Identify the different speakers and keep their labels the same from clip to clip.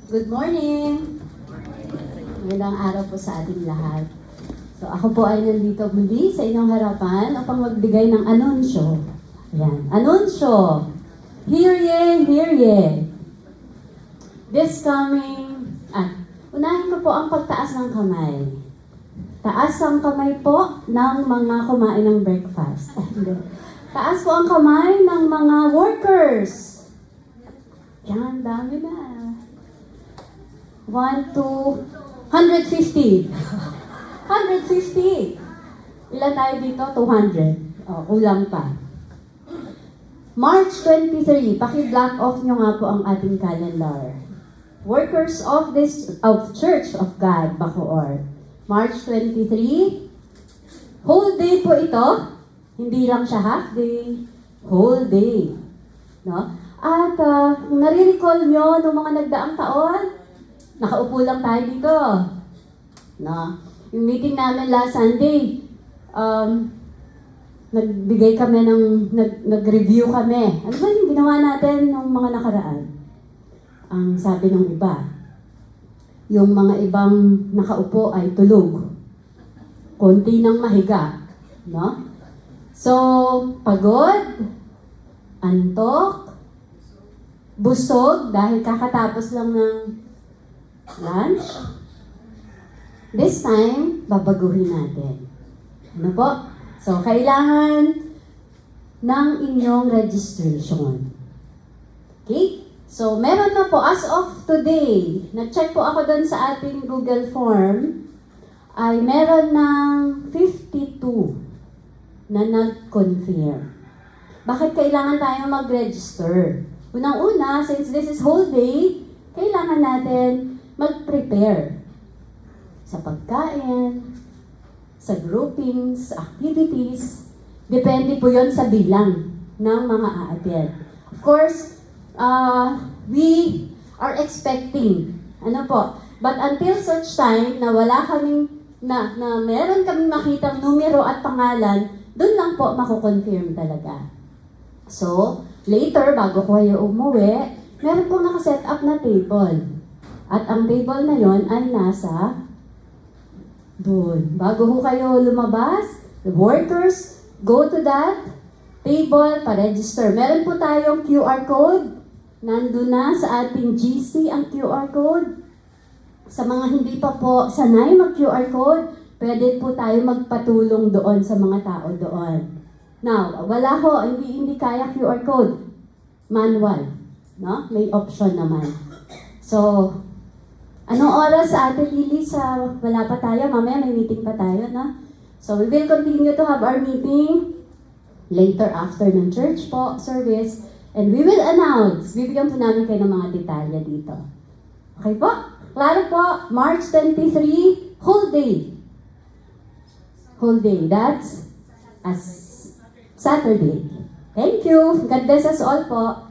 Speaker 1: Good morning! Magandang araw po sa ating lahat. So ako po ay nandito muli sa inyong harapan upang magbigay ng anunsyo. Ayan, anunsyo! Hear ye, hear ye! This coming... unahin ko po ang pagtaas ng kamay. Taas ang kamay po ng mga kumain ng breakfast. Taas po ang kamay ng mga workers. Yan, dami na. 1, 2, 150. 150. Ilan tayo dito? 200. Kulang pa. March 23, paki-block off nyo nga po ang ating calendar. Workers of Church of God, Bacoor. March 23, whole day po ito. Hindi lang siya half day, whole day. No? At nare-recall nyo nung mga nagdaang taon, nakaupo lang tayo dito. No? Yung meeting namin last Sunday, nagbigay kami nag-review kami. Ano ba yung ginawa natin nung mga nakaraan? Ang sabi ng iba, yung mga ibang nakaupo ay tulog. Konti nang mahiga. No? So, pagod, antok, busog dahil kakatapos lang ng lunch. This time, babaguhin natin. Ano po? So, kailangan ng inyong registration. Okay? So, meron na po, as of today, nag-check po ako doon sa ating Google form, ay meron ng 52 na nag-confirm. Bakit kailangan tayo mag-register? Unang-una, since this is whole day, kailangan natin mag-prepare sa pagkain, sa groupings, activities. Depende po yon sa bilang ng mga aattend. Of course, we are expecting, but until such time na wala kaming, na meron kaming makitang numero at pangalan, doon lang po mako-confirm talaga. So, later, bago ko kayo umuwi, meron po nakaset up na table. At ang table na yon ay nasa doon. Bago ho kayo lumabas, the workers, go to that table, pa-register. Meron po tayong QR code. Nandun na sa ating GC ang QR code. Sa mga hindi pa po sanay mag-QR code, pwede po tayo magpatulong doon sa mga tao doon. Now, wala ho, hindi kaya QR code. Manual. No? May option naman. So, anong oras sa Ate Lily wala pa tayo? Mamaya may meeting pa tayo, no? So, we will continue to have our meeting later after ng church po, service. And we will announce, bibigyan po namin kayo ng mga detalye dito. Okay po? Klaro po, March 23, whole day. Whole day. That's as Saturday. Thank you. God bless us all po.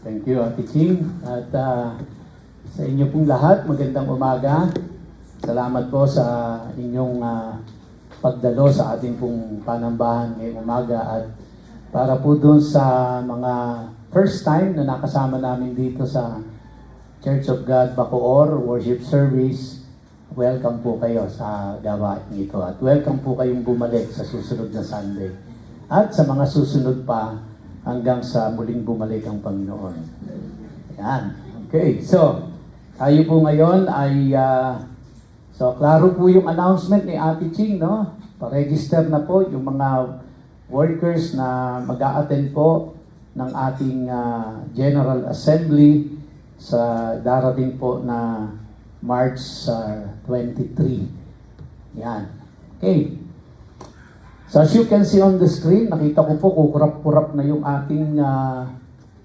Speaker 2: Thank you, Ate Ching. At sa inyo pong lahat, magandang umaga. Salamat po sa inyong pagdalo sa ating pong panambahan ngayong umaga. At para po doon sa mga first time na nakasama namin dito sa Church of God, Bacoor, worship service, welcome po kayo sa gawain ito. At welcome po kayong bumalik sa susunod na Sunday. At sa mga susunod pa, hanggang sa muling bumalik ang Panginoon. Yan. Okay, so, tayo po ngayon ay, klaro po yung announcement ni Ate Ching, no? Pa-register na po yung mga workers na mag-a-attend po ng ating General Assembly sa darating po na March 23. Yan. Okay. So as you can see on the screen, nakita ko po kukurap-kurap na yung ating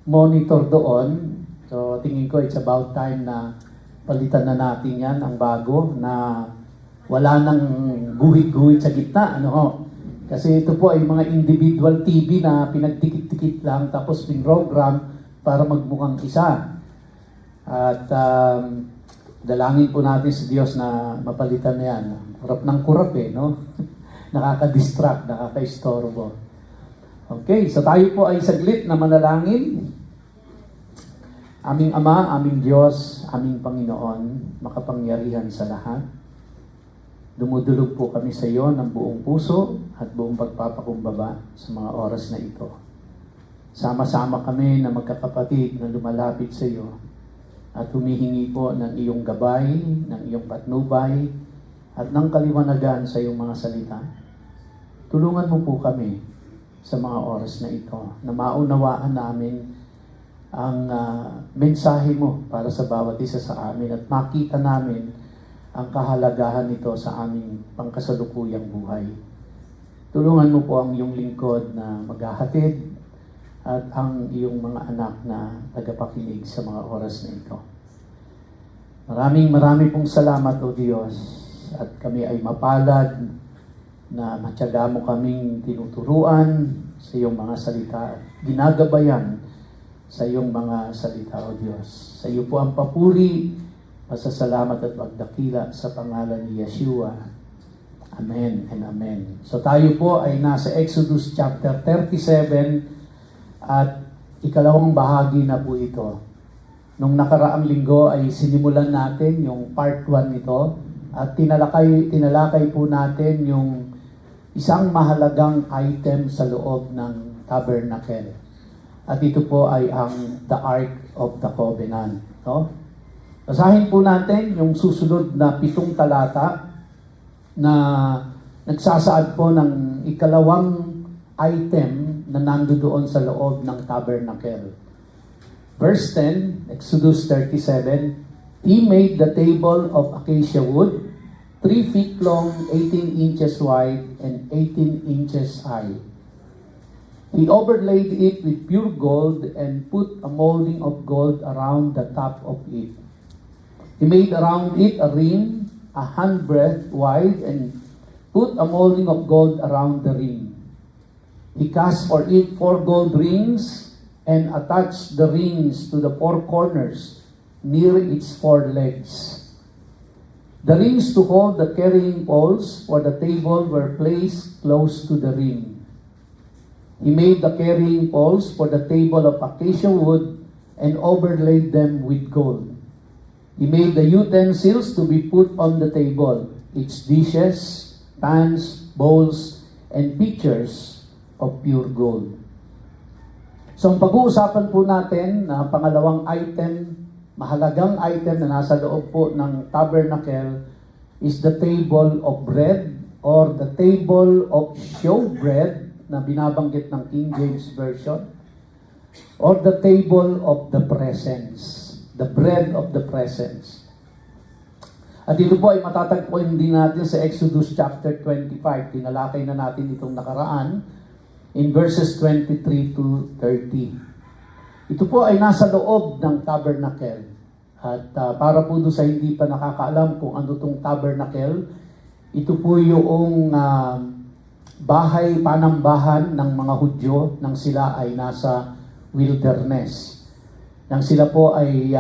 Speaker 2: monitor doon. So tingin ko it's about time na palitan na natin yan, ang bago, na wala nang guhit-guhit sa gitna. Kasi ito po ay mga individual TV na pinagtikit-tikit lang tapos pin-program para magmukhang isa. At dalangin po natin sa Diyos na mapalitan na yan. Kurap ng kurap no? Nakaka-distract, nakaka-istorbo. Okay, so tayo po ay saglit na manalangin. Aming Ama, aming Diyos, aming Panginoon, makapangyarihan sa lahat. Dumudulog po kami sa iyo ng buong puso at buong pagpapakumbaba sa mga oras na ito. Sama-sama kami na magkakapatid na lumalapit sa iyo at humihingi po ng iyong gabay, ng iyong patnubay, at ng kaliwanagan sa iyong mga salita. Tulungan mo po kami sa mga oras na ito, na maunawaan namin ang mensahe mo para sa bawat isa sa amin at makita namin ang kahalagahan nito sa aming pangkasalukuyang buhay. Tulungan mo po ang iyong lingkod na maghahatid at ang iyong mga anak na tagapakinig sa mga oras na ito. Maraming pong salamat, O Diyos, at kami ay mapalad na matyaga mo kaming tinuturuan sa iyong mga salita at ginagabayan sa iyong mga salita, O Diyos. Sa iyo po ang papuri, pasasalamat at pagdakila sa pangalan ni Yeshua. Amen and Amen. So tayo po ay nasa Exodus chapter 37 at ikalawang bahagi na po ito. Nung nakaraang linggo ay sinimulan natin yung part 1 nito at tinalakay po natin yung isang mahalagang item sa loob ng tabernacle. At ito po ay ang the Ark of the Covenant. No? Basahin po natin yung susunod na 7 talata na nagsasaad po ng ikalawang item na nandoon sa loob ng tabernacle. Verse 10, Exodus 37, He made the table of acacia wood, 3 feet long, 18 inches wide, and 18 inches high. He overlaid it with pure gold and put a molding of gold around the top of it. He made around it a ring, a handbreadth wide, and put a molding of gold around the ring. He cast for it 4 gold rings and attached the rings to the 4 corners near its 4 legs. The rings to hold the carrying poles for the table were placed close to the ring. He made the carrying poles for the table of acacia wood and overlaid them with gold. He made the utensils to be put on the table, its dishes, pans, bowls, and pitchers of pure gold. So ang pag-uusapan po natin na pangalawang item, mahalagang item na nasa loob po ng tabernacle is the table of bread or the table of showbread na binabanggit ng King James Version or the table of the presence, the bread of the presence. At ito po ay matatagpuan din natin sa Exodus chapter 25. Tinalakay na natin itong nakaraan in verses 23 to 30. Ito po ay nasa loob ng tabernacle. At para po doon sa hindi pa nakakaalam kung ano itong tabernacle, ito po yung bahay, panambahan ng mga Hudyo nang sila ay nasa wilderness. Nang sila po ay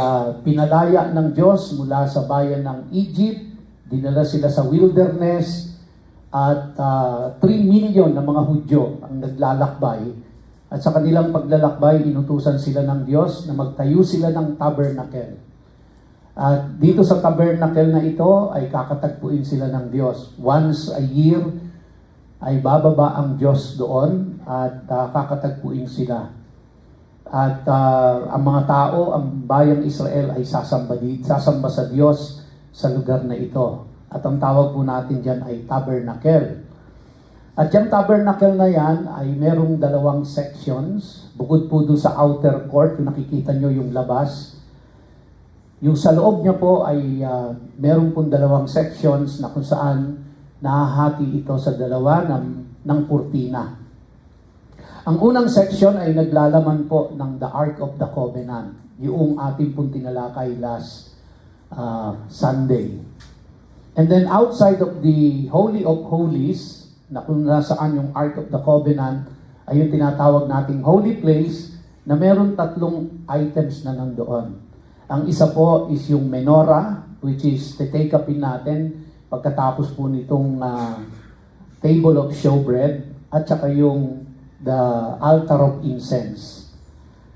Speaker 2: pinalaya ng Diyos mula sa bayan ng Egypt, dinala sila sa wilderness at 3 million na mga Hudyo ang naglalakbay. At sa kanilang paglalakbay, inutusan sila ng Diyos na magtayo sila ng tabernacle. At dito sa tabernacle na ito ay kakatagpuin sila ng Diyos. Once a year ay bababa ang Diyos doon at kakatagpuin sila. At ang mga tao, ang bayang Israel ay sasamba sa Diyos sa lugar na ito. At ang tawag po natin dyan ay tabernacle. At yung tabernacle na yan ay merong 2 sections. Bukod po doon sa outer court, kung nakikita nyo yung labas. Yung sa loob niya po ay meron pong 2 sections na kung saan nahahati ito sa 2 ng kurtina. Ang unang section ay naglalaman po ng the Ark of the Covenant. Yung ating pong tinalakay last Sunday. And then outside of the Holy of Holies, na kung nasaan yung Ark of the Covenant, ay yung tinatawag nating holy place na meron 3 items na nandoon. Ang isa po is yung menorah, which is take upin natin pagkatapos po nitong table of showbread, at saka yung the altar of incense.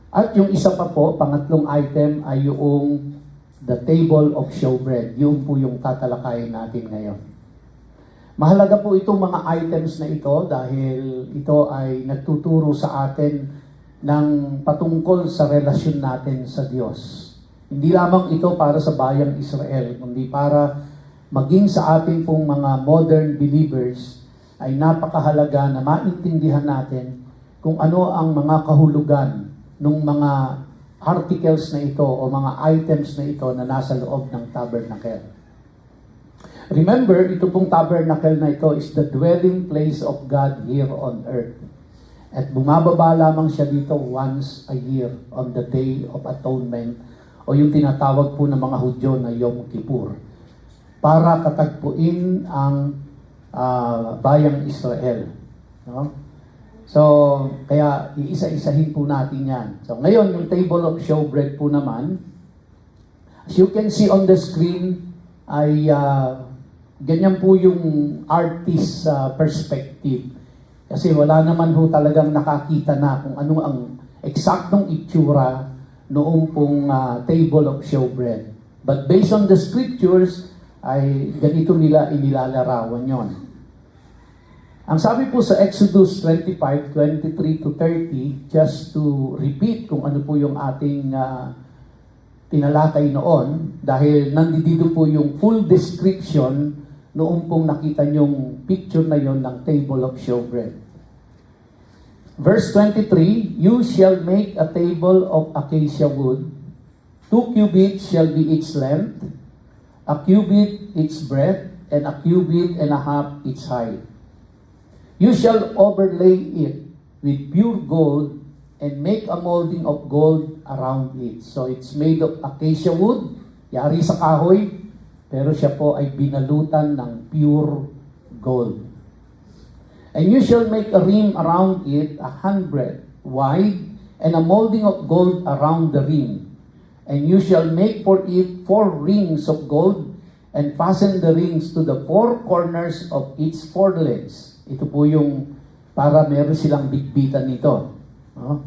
Speaker 2: At yung isa pa po, pangatlong item ay yung the table of showbread. Yun po yung tatalakayin natin ngayon. Mahalaga po itong mga items na ito dahil ito ay nagtuturo sa atin ng patungkol sa relasyon natin sa Diyos. Hindi lamang ito para sa bayang Israel, kundi para maging sa ating pong mga modern believers ay napakahalaga na maintindihan natin kung ano ang mga kahulugan ng mga articles na ito o mga items na ito na nasa loob ng tabernacle. Remember, ito pong tabernacle na ito is the dwelling place of God here on earth. At bumababa lamang siya dito once a year on the Day of Atonement o yung tinatawag po ng mga Hudyo na Yom Kippur para katagpuin ang bayang Israel. No? So, kaya iisa-isahin po natin yan. So, ngayon, yung table of showbread po naman, as you can see on the screen, ay ganyan po yung artist perspective. Kasi wala naman ho talagang nakakita na kung ano ang eksaktong itsura noong pong table of showbread. But based on the scriptures, ay ganito nila inilalarawan yon. Ang sabi po sa Exodus 25, 23 to 30, just to repeat kung ano po yung ating tinalakay noon, dahil nandito po yung full description noong pong nakita nyong picture na yon ng table of showbread. Verse 23, you shall make a table of acacia wood, 2 cubits shall be its length, a cubit its breadth, and a cubit and a half its height. You shall overlay it with pure gold and make a molding of gold around it. So it's made of acacia wood, yari sa kahoy, pero siya po ay binalutan ng pure gold. And you shall make a rim around it 100 wide, and a molding of gold around the rim. And you shall make for it 4 rings of gold, and fasten the rings to the 4 corners of its 4 legs. Ito po yung para meron silang bitbitan nito. No?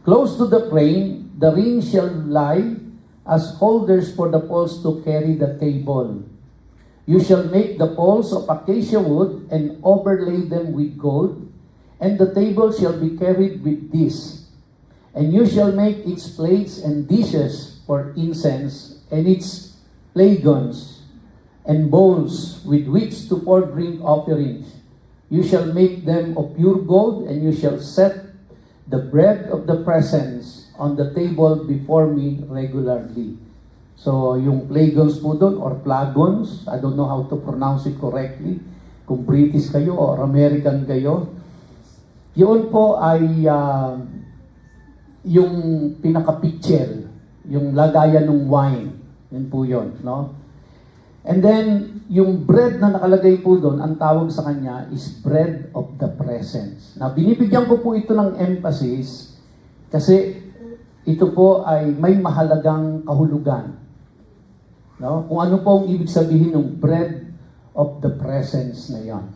Speaker 2: Close to the frame, the rings shall lie as holders for the poles to carry the table. You shall make the poles of acacia wood and overlay them with gold, and the table shall be carried with this. And you shall make its plates and dishes for incense, and its flagons and bowls with which to pour drink offerings. You shall make them of pure gold, and you shall set the bread of the presence on the table before me regularly. So, yung flagons po doon, or flagons, I don't know how to pronounce it correctly, kung British kayo or American kayo, yun po ay yung pinaka-picture, yung lagayan ng wine. Yun po yun, no? And then, yung bread na nakalagay po doon, ang tawag sa kanya is bread of the presence. Na binibigyan ko po ito ng emphasis kasi ito po ay may mahalagang kahulugan. No? Kung ano po ang ibig sabihin ng bread of the presence na yan.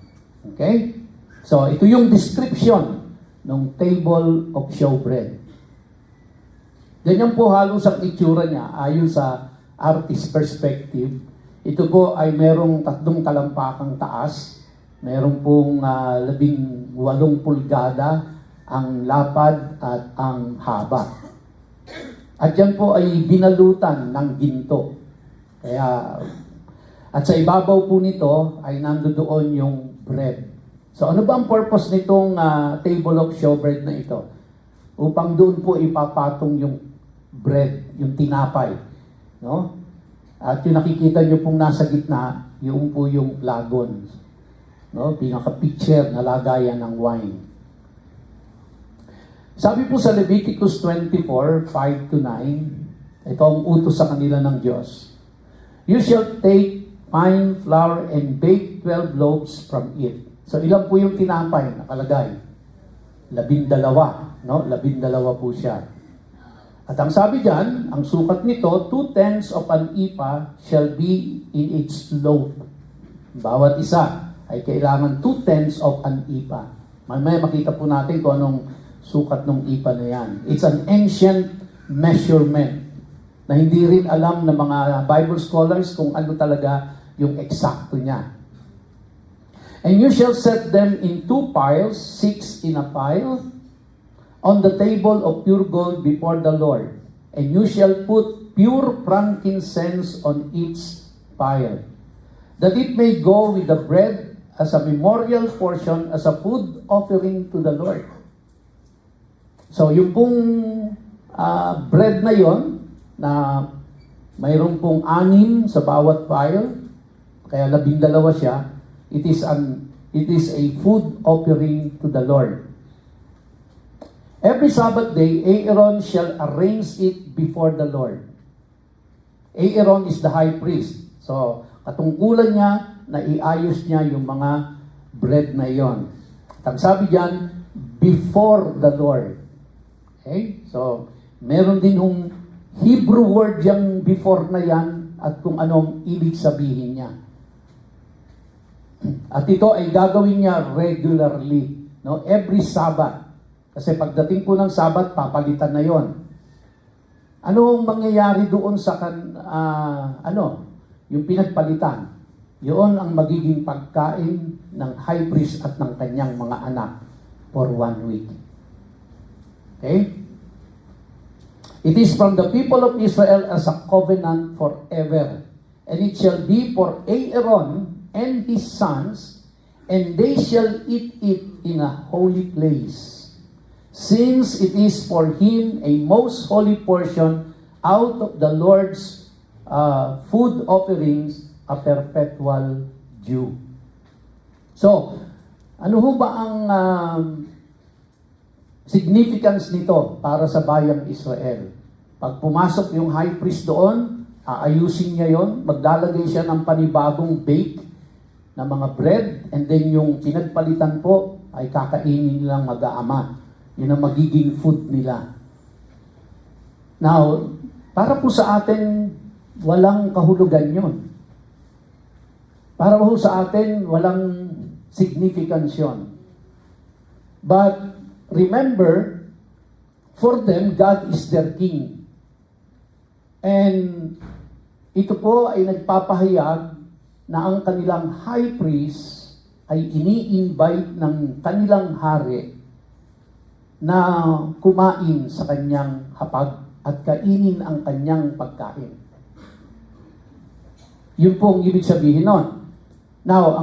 Speaker 2: Okay? So, ito yung description ng table of showbread. Ganyan po halos ang itsura niya ayon sa artist perspective. Ito po ay merong 3 talampakang taas, merong pong 18 pulgada ang lapad at ang haba. At yan po ay binalutan ng ginto. Kaya, at sa ibabaw po nito ay nandoon yung bread. So ano ba ang purpose nitong table of showbread na ito? Upang doon po ipapatong yung bread, yung tinapay. No? At yung nakikita nyo pong nasa gitna, yung po yung flagons. No? Pinaka-picture na lagayan ng wine. Sabi po sa Leviticus 24, 5 to 9, ito ang utos sa kanila ng Diyos. You shall take fine flour and bake 12 loaves from it. So ilan po yung tinapay nakalagay? 12, no? 12 po siya. At ang sabi diyan, ang sukat nito, 2/10 of an ephah shall be in its loaf. Bawat isa ay kailangan 2/10 of an ephah. Mamaya makita po natin kung anong sukat ng ipa na yan. It's an ancient measurement na hindi rin alam ng mga Bible scholars kung ano talaga yung eksakto niya. And you shall set them in 2 piles, 6 in a pile, on the table of pure gold before the Lord. And you shall put pure frankincense on each pile, that it may go with the bread as a memorial portion, as a food offering to the Lord. So, yung pong bread na yon, na mayroon pong 6 sa bawat pile, kaya 12 siya, it is a food offering to the Lord. Every Sabbath day, Aaron shall arrange it before the Lord. Aaron is the high priest. So, katungkulan niya na iayos niya yung mga bread na yon. At ang sabi diyan, before the Lord. Okay? So, meron din yung Hebrew word yung before na yan at kung anong ibig sabihin niya. At ito ay gagawin niya regularly, no? Every Sabbath. Kasi pagdating po ng Sabbath, papalitan na yon. Ano ang mangyayari doon sa yung pinagpalitan? Yun ang magiging pagkain ng high priest at ng kanyang mga anak for 1 week. Okay? It is from the people of Israel as a covenant forever. And it shall be for Aaron and his sons, and they shall eat it in a holy place, since it is for him a most holy portion out of the Lord's food offerings, a perpetual due. So, ano ho ba ang significance nito para sa bayang Israel? Pag pumasok yung high priest doon, aayusin niya yon, maglalagay siya ng panibagong bake na mga bread, and then yung pinagpalitan po ay kakainin nilang mag-aama. Yun ang magiging food nila. Now, para po sa atin, walang kahulugan yun. Para po sa atin, walang significance yun. But, remember, for them, God is their king. And ito po ay nagpapahayag na ang kanilang high priest ay ini-invite ng kanilang hari na kumain sa kanyang hapag at kainin ang kanyang pagkain. Yun po ang ibig sabihin nun. Now,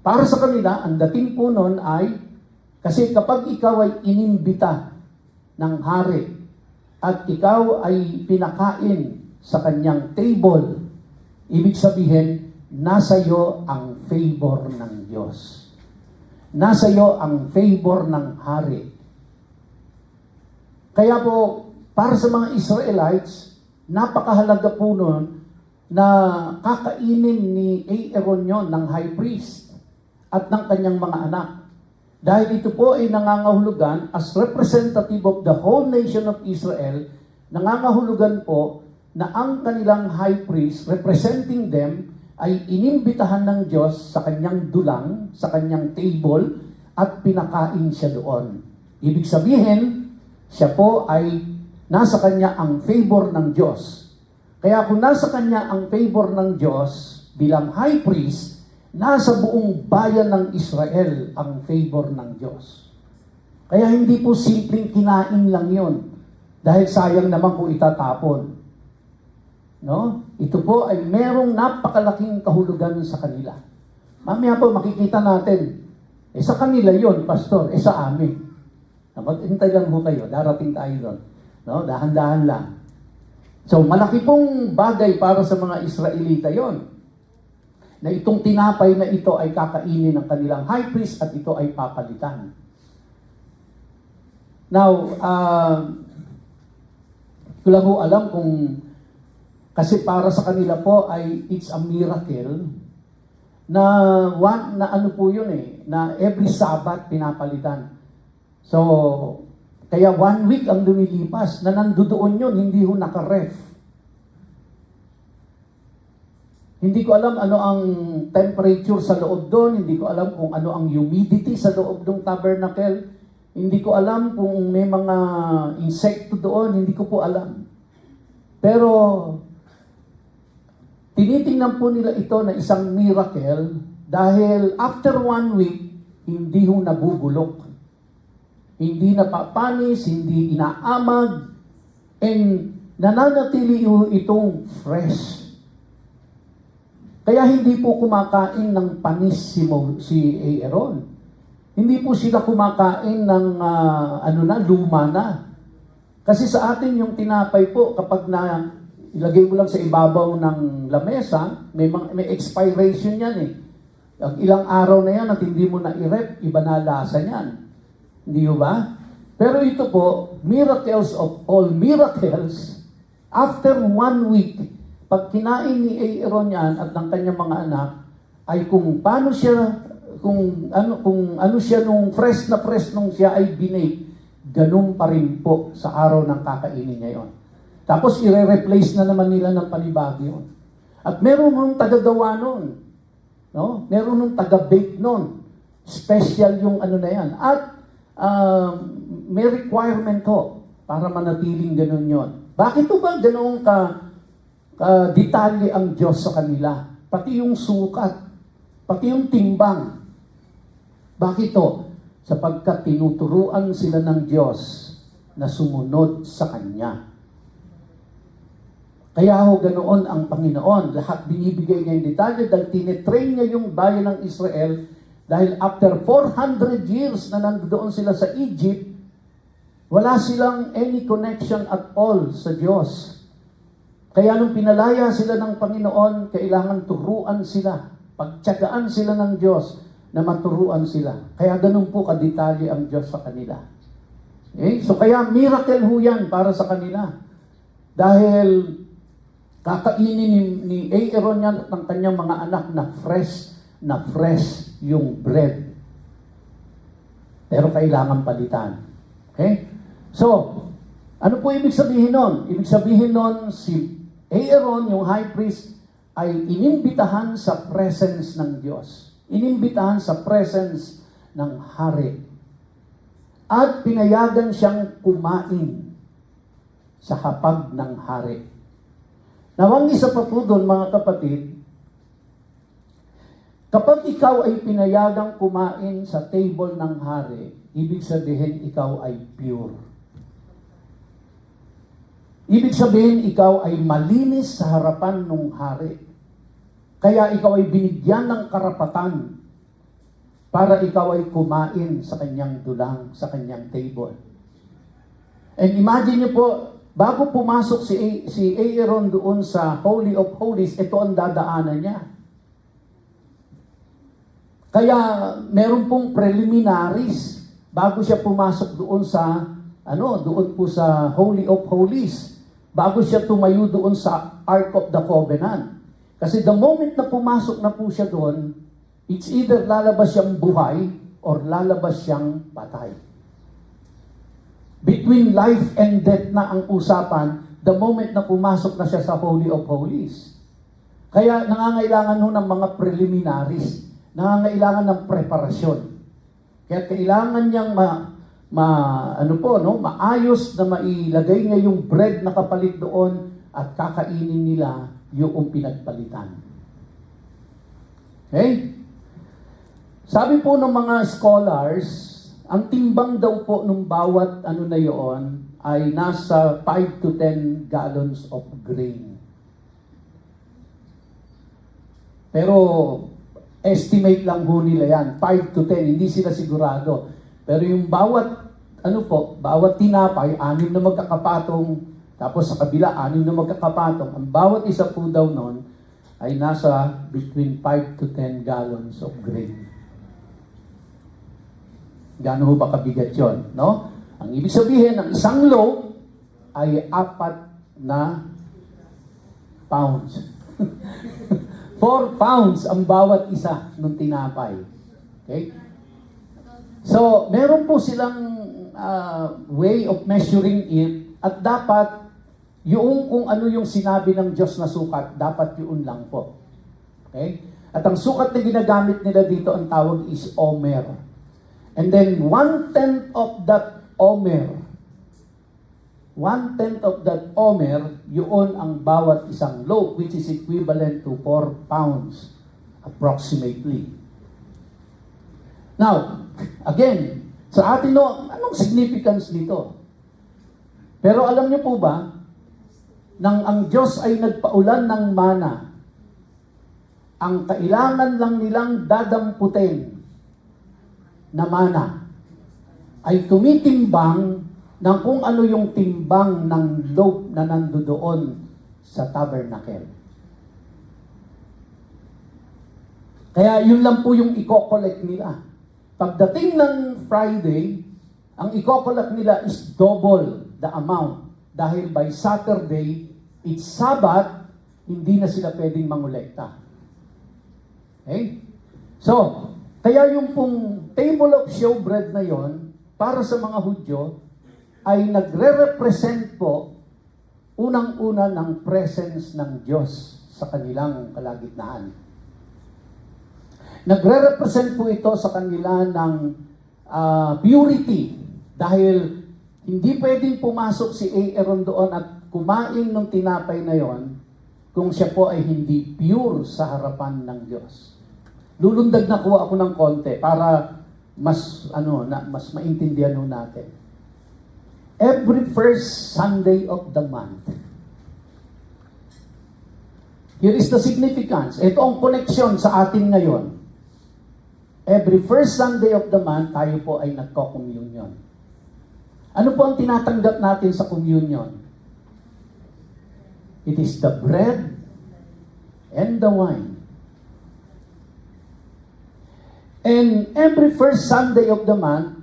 Speaker 2: para sa kanila, ang dating po nun ay, kasi kapag ikaw ay inimbita ng hari at ikaw ay pinakain sa kanyang table, ibig sabihin, nasa iyo ang favor ng Diyos. Nasa iyo ang favor ng hari. Kaya po, para sa mga Israelites, napakahalaga po nun na kakainin ni Aaron yon ng high priest at ng kanyang mga anak. Dahil ito po ay nangangahulugan as representative of the whole nation of Israel, nangangahulugan po na ang kanilang high priest representing them ay inimbitahan ng Diyos sa kanyang dulang, sa kanyang table, at pinakain siya doon. Ibig sabihin, siya po ay nasa kanya ang favor ng Diyos. Kaya kung nasa kanya ang favor ng Diyos bilang high priest, nasa buong bayan ng Israel ang favor ng Diyos. Kaya hindi po simpleng kinain lang yon, dahil sayang naman kung itatapon. No? Ito po ay merong napakalaking kahulugan sa kanila. Mamaya po makikita natin, sa kanila yon, pastor, sa amin. Maghintay lang po kayo, darating tayo doon. No? Dahan-dahan lang. So, malaki pong bagay para sa mga Israelita yon, na itong tinapay na ito ay kakainin ng kanilang high priest at ito ay papalitan. Now, ko lang ho alam kung, kasi para sa kanila po ay it's a miracle na ano po yun na every Sabbath pinapalitan. So, kaya 1 week ang lumilipas na nandoon yun, hindi ho naka-ref. Hindi ko alam ano ang temperature sa loob doon. Hindi ko alam kung ano ang humidity sa loob ng tabernacle. Hindi ko alam kung may mga insekto doon. Hindi ko po alam. Pero, tinitingnan po nila ito na isang miracle dahil after 1 week, hindi ho nabubulok. Hindi napapanis, hindi inaamag, and nananatili ho itong fresh. Kaya hindi po kumakain ng panis si Aaron. Hindi po sila kumakain ng luma na. Kasi sa atin yung tinapay po, kapag ilagay mo lang sa ibabaw ng lamesa, may expiration yan eh. Ang ilang araw na yan at hindi mo na i-rep, iba na lasa niyan. Hindi ba? Pero ito po, miracles of all miracles, after 1 week, pag kinain ni Aaron yan at ng kanyang mga anak, ay kung paano siya, kung ano siya nung fresh nung siya ay binake, ganun pa rin po sa araw ng kakainin niya yon. Tapos i-replace na naman nila ng panibago yun. At meron nung taga-gawa nun. No? Meron nung taga-bake nun. Special yung ano na yan. At may requirement ho para manatiling ganun yon. Bakit po ba ganun detalye ang Diyos sa kanila? Pati yung sukat, pati yung timbang. Bakit to? Sapagkat tinuturuan sila ng Diyos na sumunod sa Kanya. Kaya ho ganoon ang Panginoon. Lahat binibigay niya yung detalye dahil tinetrain niya yung bayan ng Israel dahil after 400 years na nandoon sila sa Egypt, wala silang any connection at all sa Diyos. Kaya nung pinalaya sila ng Panginoon, kailangan turuan sila. Pagtiyagaan sila ng Diyos na maturuan sila. Kaya ganun po kadetalye ang Diyos sa kanila. Okay? So kaya miracle ho yan para sa kanila. Dahil kakainin ni Aaron yan at ng kanyang mga anak na fresh yung bread. Pero kailangan palitan. Okay? So, ano po ibig sabihin nun? Ibig sabihin nun, si Aaron, yung high priest, ay inimbitahan sa presence ng Diyos. Inimbitahan sa presence ng hari. At pinayagan siyang kumain sa hapag ng hari. Nawang isa pa po doon, mga kapatid, kapag ikaw ay pinayagang kumain sa table ng hari, ibig sabihin ikaw ay pure. Ibig sabihin, ikaw ay malinis sa harapan ng hari. Kaya ikaw ay binigyan ng karapatan para ikaw ay kumain sa kanyang dulang, sa kanyang table. And imagine niyo po, bago pumasok si Aaron doon sa Holy of Holies, ito ang dadaanan niya. Kaya meron pong preliminaries bago siya pumasok doon sa doon po sa Holy of Holies. Bago siya tumayo doon sa Ark of the Covenant. Kasi the moment na pumasok na po siya doon, it's either lalabas siyang buhay or lalabas siyang patay. Between life and death na ang usapan, the moment na pumasok na siya sa Holy of Holies. Kaya nangangailangan ho ng mga preliminaries, nangangailangan ng preparasyon. Kaya kailangan niyang maayos na mailagay niya yung bread na kapalit doon at kakainin nila yung pinagpalitan. Okay? Sabi po ng mga scholars, ang timbang daw po ng bawat na yon ay nasa 5 to 10 gallons of grain. Pero estimate lang ho nila yan, 5 to 10, hindi sila sigurado. Pero yung bawat tinapay, 6 na magkakapatong, tapos sa kabila, 6 na magkakapatong. Ang bawat isa po daw nun ay nasa between 5 to 10 gallons of grain. Gaano ho ba kabigat yun? No? Ang ibig sabihin, ang isang loaf ay 4 na pounds. 4 pounds ang bawat isa ng tinapay. Okay? So, meron po silang way of measuring it at dapat yung kung ano yung sinabi ng Diyos na sukat, dapat yun lang po. Okay? At ang sukat na ginagamit nila dito, ang tawag is omer. And then, 1/10 of that omer, 1/10 of that omer, yun ang bawat isang loaf, which is equivalent to 4 pounds, approximately. Now, again, sa atin, no, anong significance nito? Pero alam niyo po ba, nang ang Diyos ay nagpaulan ng mana, ang kailangan lang nilang dadamputin na mana ay tumitimbang ng kung ano yung timbang ng loaf na nandoon sa tabernacle. Kaya yun lang po yung i-collect nila. Pagdating ng Friday, ang i-collect nila is double the amount. Dahil by Saturday, it's Sabbath, hindi na sila pwedeng mangolekta. Okay? So, kaya yung pong table of showbread na yon, para sa mga Hudyo, ay nagre-represent po unang-una ng presence ng Diyos sa kanilang kalagitnaan. Nagre-represent po ito sa kanila ng purity dahil hindi pwedeng pumasok si Aaron doon at kumain ng tinapay na yon kung siya po ay hindi pure sa harapan ng Diyos. Lulundag na kuha ako ng konti para mas maintindihan natin. Every first Sunday of the month. Here is the significance. Ito ang connection sa atin ngayon. Every first Sunday of the month, tayo po ay nagko-communion. Ano po ang tinatanggap natin sa communion? It is the bread and the wine. And every first Sunday of the month,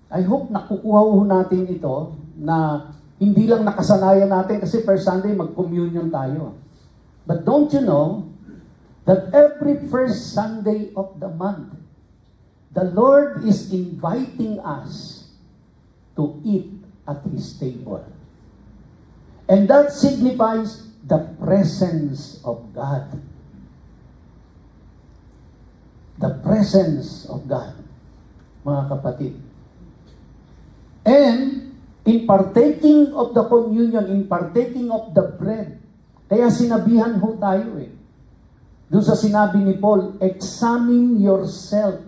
Speaker 2: I hope nakukuha ho natin ito na hindi lang nakasanayan natin kasi first Sunday mag-communion tayo. But don't you know that every first Sunday of the month, the Lord is inviting us to eat at His table. And that signifies the presence of God. The presence of God, mga kapatid. And in partaking of the communion, in partaking of the bread, kaya sinabihan ho tayo doon sa sinabi ni Paul, examine yourself.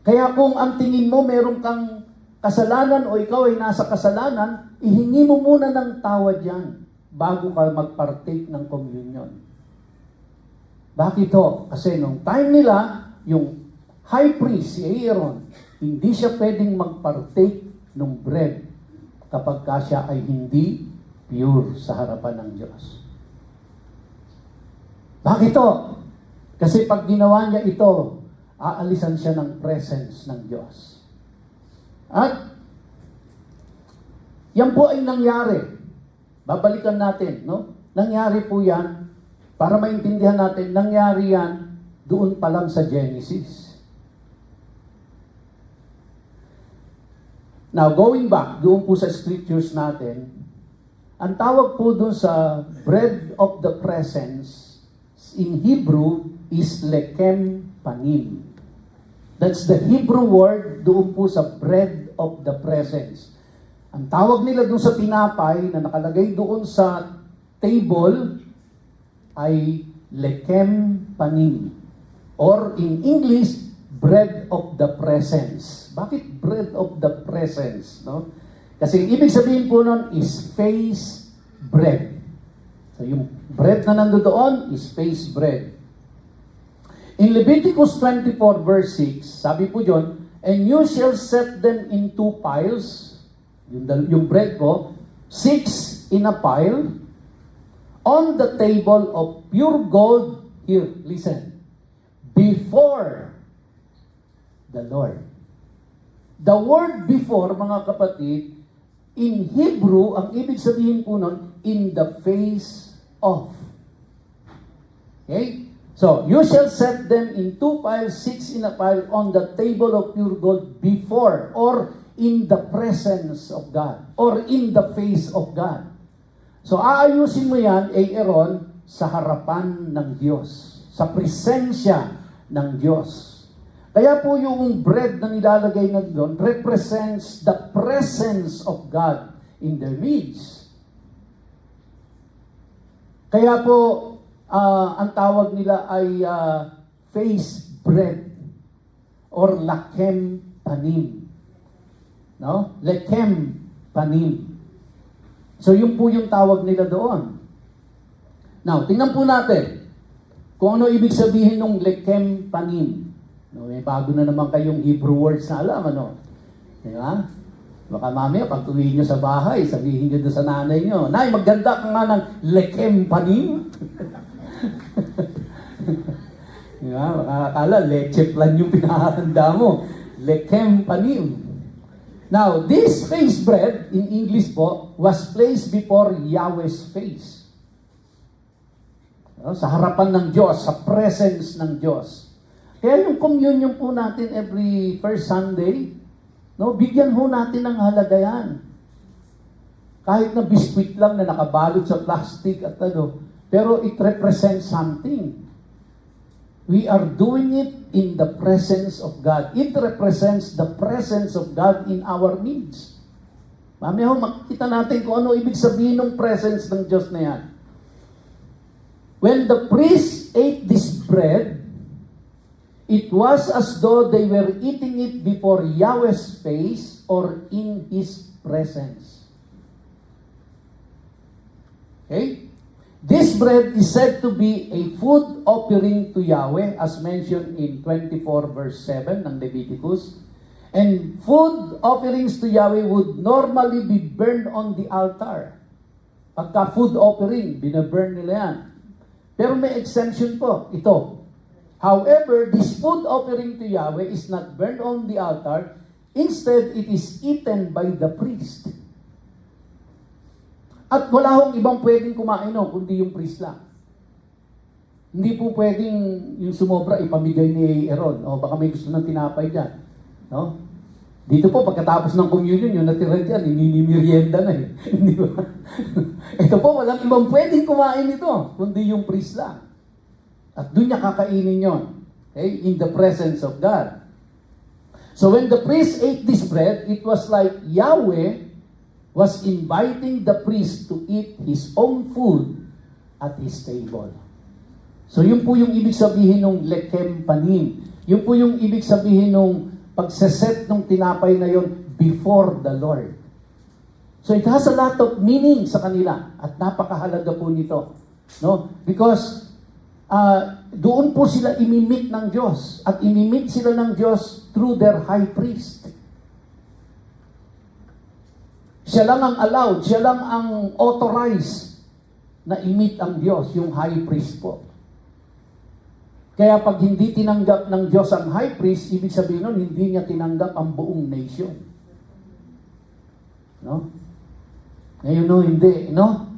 Speaker 2: Kaya kung ang tingin mo meron kang kasalanan o ikaw ay nasa kasalanan, ihingi mo muna ng tawad yan bago ka mag-partake ng communion. Bakit ho? Kasi nung time nila, yung high priest, si Aaron, hindi siya pwedeng mag-partake ng bread kapag ka siya ay hindi pure sa harapan ng Diyos. Bakit to? Kasi pag ginawa niya ito, aalisan siya ng presence ng Diyos. At yan po ay nangyari. Babalikan natin, no? Nangyari po yan, para maintindihan natin, nangyari yan doon pa lang sa Genesis. Now, going back, doon po sa scriptures natin, ang tawag po doon sa bread of the presence, in Hebrew, is lechem panim. That's the Hebrew word doon po sa bread of the presence. Ang tawag nila doon sa tinapay na nakalagay doon sa table ay lechem panim. Or in English, bread of the presence. Bakit bread of the presence? No? Kasi ibig sabihin po nun is face bread. So yung bread na nandoon is face bread. In Leviticus 24 verse 6, sabi po dyan, and you shall set them in 2 piles, yung bread ko, 6 in a pile, on the table of pure gold, here, listen, before the Lord. The word before, mga kapatid, in Hebrew, ang ibig sabihin po nun, in the face of. Okay? So, you shall set them in 2 piles, 6 in a pile, on the table of pure gold before, or in the presence of God, or in the face of God. So, aayusin mo yan, Aaron, sa harapan ng Diyos, sa presensya ng Diyos. Kaya po yung bread na nilalagay na doon represents the presence of God in their midst. Kaya po, ang tawag nila ay face bread or lakem panim. No? Lekem panim. So yun po yung tawag nila doon. Now, tingnan po natin kung ano ibig sabihin ng lekem panim. No, may bago na naman kayong Hebrew words na alam, ano? Di ba? Baka mamaya, pag uwi nyo sa bahay, sabihin nyo doon sa nanay nyo, Nay, maganda ka nga ng lekem panim. Di ba? Baka akala, leche plan yung pinahanda mo. Lekem panim. Now, this face bread, in English po, was placed before Yahweh's face. No, sa harapan ng Diyos, sa presence ng Diyos. Kaya yung communion po natin every first Sunday, no, bigyan ho natin ng halaga yan. Kahit na biskwit lang na nakabalot sa plastic at ano, pero it represents something. We are doing it in the presence of God. It represents the presence of God in our midst. Mamaya ho, makikita natin kung ano ibig sabihin ng presence ng Diyos na yan. When the priest ate this bread, it was as though they were eating it before Yahweh's face or in His presence. Okay? This bread is said to be a food offering to Yahweh as mentioned in 24 verse 7 ng Leviticus. And food offerings to Yahweh would normally be burned on the altar. Pagka food offering, binaburn nila yan. Pero may exemption po, ito. However, this food offering to Yahweh is not burned on the altar. Instead, it is eaten by the priest. At wala hong ibang pwedeng kumain no, kundi yung priest lang. Hindi po pwedeng yung sumobra ipamigay ni Aaron. O baka may gusto ng tinapay dyan. No? Dito po, pagkatapos ng communion, yung natira dyan, ininimerienda na eh. Hindi ba? Ito po, walang ibang pwedeng kumain ito, kundi yung priest lang. At doon niya kakainin yon. Okay? In the presence of God. So when the priest ate this bread, it was like Yahweh was inviting the priest to eat his own food at his table. So yun po yung ibig sabihin ng lekem panim. Yun po yung ibig sabihin ng pagseset ng tinapay na yon before the Lord. So it has a lot of meaning sa kanila at napakahalaga po nito. No? Because doon po sila imimit ng Diyos at imimit sila ng Diyos through their high priest. Siya lang ang allowed, siya lang ang authorized na imit ang Diyos, yung high priest po. Kaya pag hindi tinanggap ng Diyos ang high priest, ibig sabihin nun, hindi niya tinanggap ang buong nation. No? Ngayon no, hindi, no?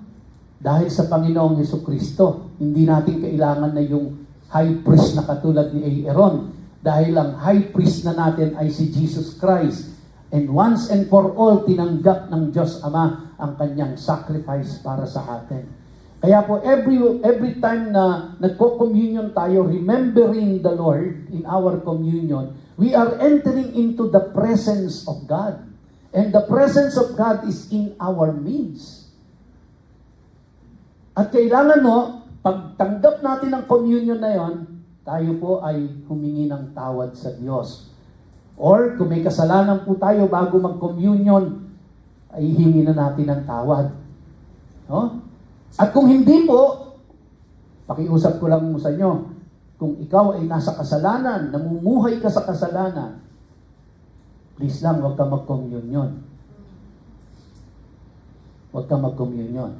Speaker 2: Dahil sa Panginoong Jesucristo, hindi natin kailangan na yung high priest na katulad ni Aaron. Dahil ang high priest na natin ay si Jesus Christ. And once and for all, tinanggap ng Diyos Ama ang kanyang sacrifice para sa atin. Kaya po, every time na nagko-communion tayo, remembering the Lord in our communion, we are entering into the presence of God. And the presence of God is in our midst. At kailangan pagtanggap natin ng communion na yon, tayo po ay humingi ng tawad sa Diyos. Or kung may kasalanan po tayo bago mag-communion, ay hingi na natin ng tawad. No? At kung hindi po, pakiusap ko lang sa inyo, kung ikaw ay nasa kasalanan, namumuhay ka sa kasalanan, please lang, huwag ka mag-communion. Huwag ka mag-communion.